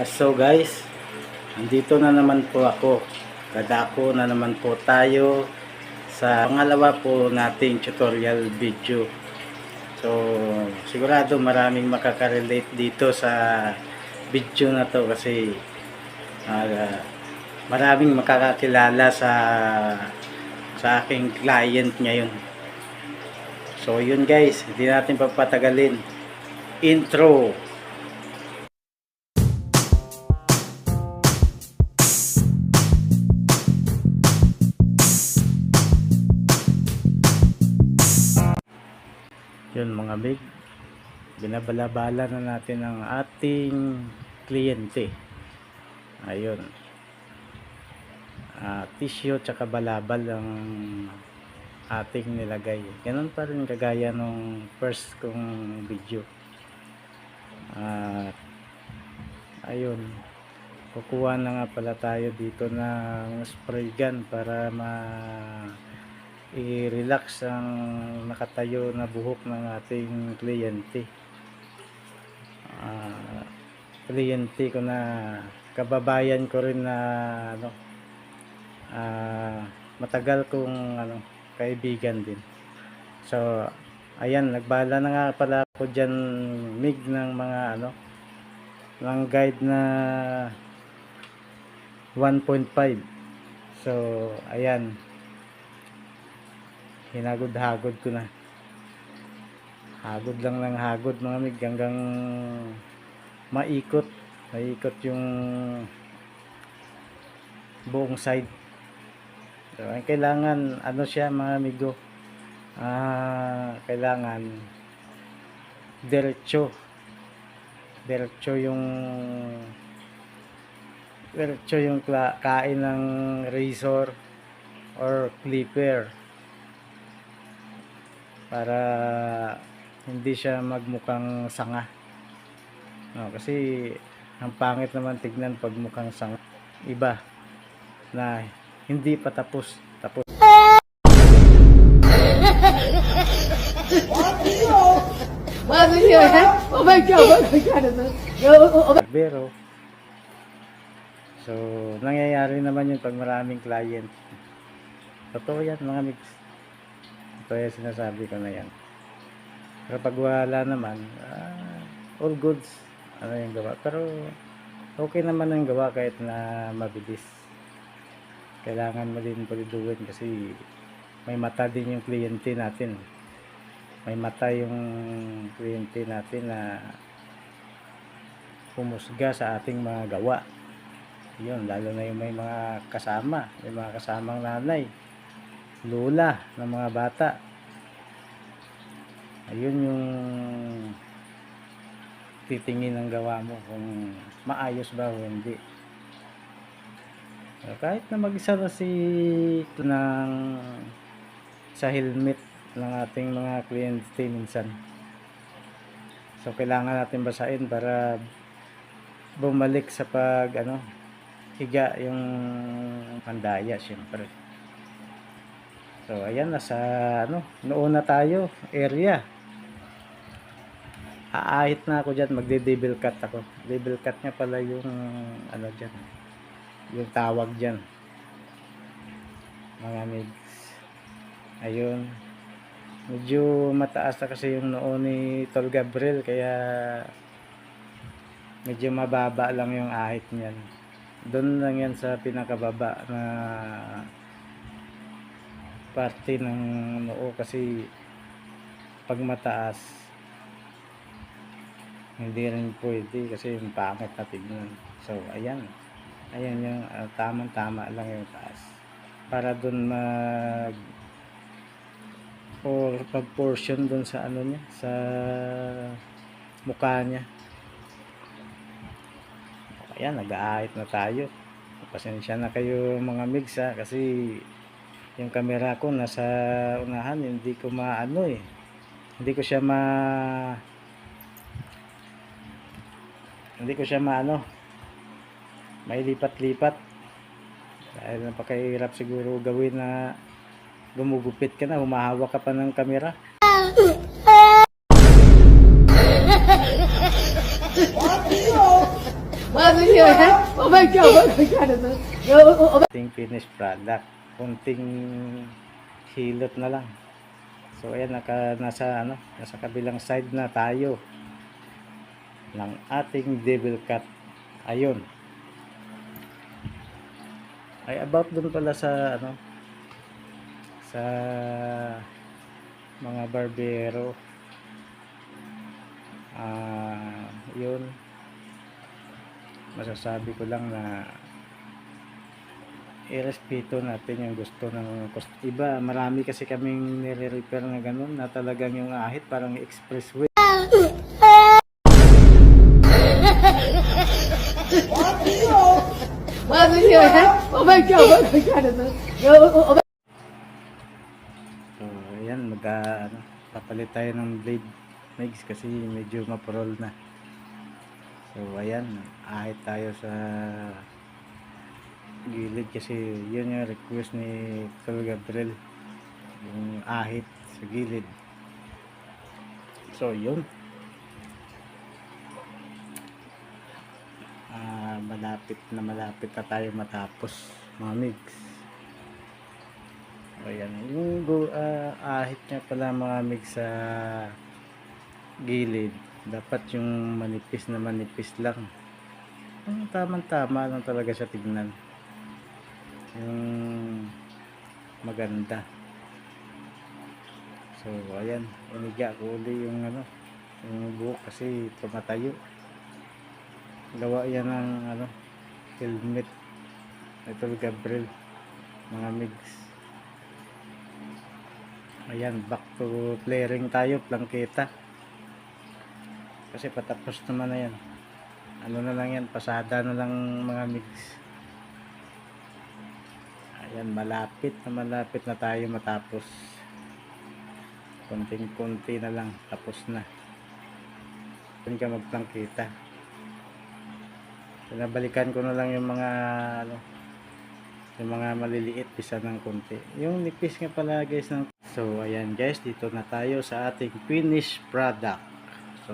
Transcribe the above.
So guys, andito na naman po ako. Dadako na naman po tayo sa pangalawa po nating tutorial video. So sigurado maraming makaka-relate dito sa video na to kasi maraming makakakilala sa aking client ngayon. So yun guys, hindi natin papatagalin. Intro. Yun mga big, binabalabala na natin ang ating kliyente. Ayun, tissue tsaka balabal ang ating nilagay. Ganun pa rin kagaya nung first kong video. Ayun, kukuha na nga pala tayo dito ng spray gun para i-relax ang nakatayo na buhok ng ating kliyente. Kliyente ko na kababayan ko rin na matagal kong kaibigan din. So ayan, nagbala na nga pala ako dyan mig ng mga ng guide na 1.5. so ayan, hinagod-hagod ko na. Hagod lang ng hagod mga mig hanggang maikot yung buong side. So ang kailangan siya mga amigo, kailangan diretso yung kain ng razor or clipper para hindi siya magmukhang sanga. Kasi ang pangit naman tignan pag mukhang sanga. Iba na hindi pa tapos. Pero so nangyayari naman yun pag maraming client. Totoo yan mga mix. Ito yung sinasabi ko na yan. Pero pag wala naman, all goods yung gawa. Pero okay naman ang gawa kahit na mabilis. Kailangan mo din puliduin kasi may mata din yung kliyente natin. May mata yung kliyente natin na humusga sa ating mga gawa. Yun, lalo na yung may mga kasama, may mga kasamang nanay, lula ng mga bata. Ayun yung titingin ng gawa mo kung maayos ba o hindi. Kahit na mag-isa na sa helmet ng ating mga kliyente minsan. So kailangan natin basahin para bumalik sa pag higa yung pandaya syempre. So ayan, nasa noon na tayo area. Aahit na ako dyan, magde-double cut ako. Double cut nga pala yung dyan, yung tawag dyan mga migs. Ayun, medyo mataas na kasi yung noo ni Tol Gabriel, kaya medyo mababa lang yung ahit niyan. Doon lang yan sa pinakababa na parte ng noo, kasi pag mataas hindi rin pwede kasi yung pangit na tignan. So ayan yung tamang-tama lang yung taas para doon pag-portion doon sa niya, sa mukha niya. Ayan, nag-aahit na tayo. Pasensya na kayo mga migs kasi yung camera ko nasa unahan, hindi ko hindi ko siya may lipat-lipat dahil napakahirap siguro gawin na gumugupit ka na, humahawak ka pa ng camera. Oh my God, oh my God. Ating finished product. Kunting hilot na lang. So ayan, nasa kabilang side na tayo ng ating devil cut. Ayun. Ay about dun pala sa sa mga barbero. Yun. Masasabi ko lang na irespeto natin yung gusto ng iba. Marami kasi kaming nire-repair na ganun na talagang yung ahit parang expressway. Oh my God, oh my God. So ayan, papalit tayo ng blade mix kasi medyo mapurol na. So ayan, ahit tayo sa gilid kasi yun yung request ni Tol Gabriel, yung ahit sa gilid. So yun, malapit na tayo matapos mga mix. Ayan, yung ahit niya pala mga mix sa gilid, dapat yung manipis lang, yung tamang-tama lang talaga siya tignan, yung maganda. So ayan, iniga ko uli yung yung buhok kasi tumatayo. Gawa yan ng helmet ito Gabriel mga migs. Ayan, back to flaring tayo, plangketa kasi patapos naman na yan. Na lang yan, pasada na lang mga migs. Ayan, malapit na tayo matapos. Konting-konti na lang, tapos na. Doon ka magplangketa. Pinabalikan ko na lang yung mga yung mga maliliit, pisa ng konti. Yung nipis nga pala guys. So ayan guys, dito na tayo sa ating finished product. So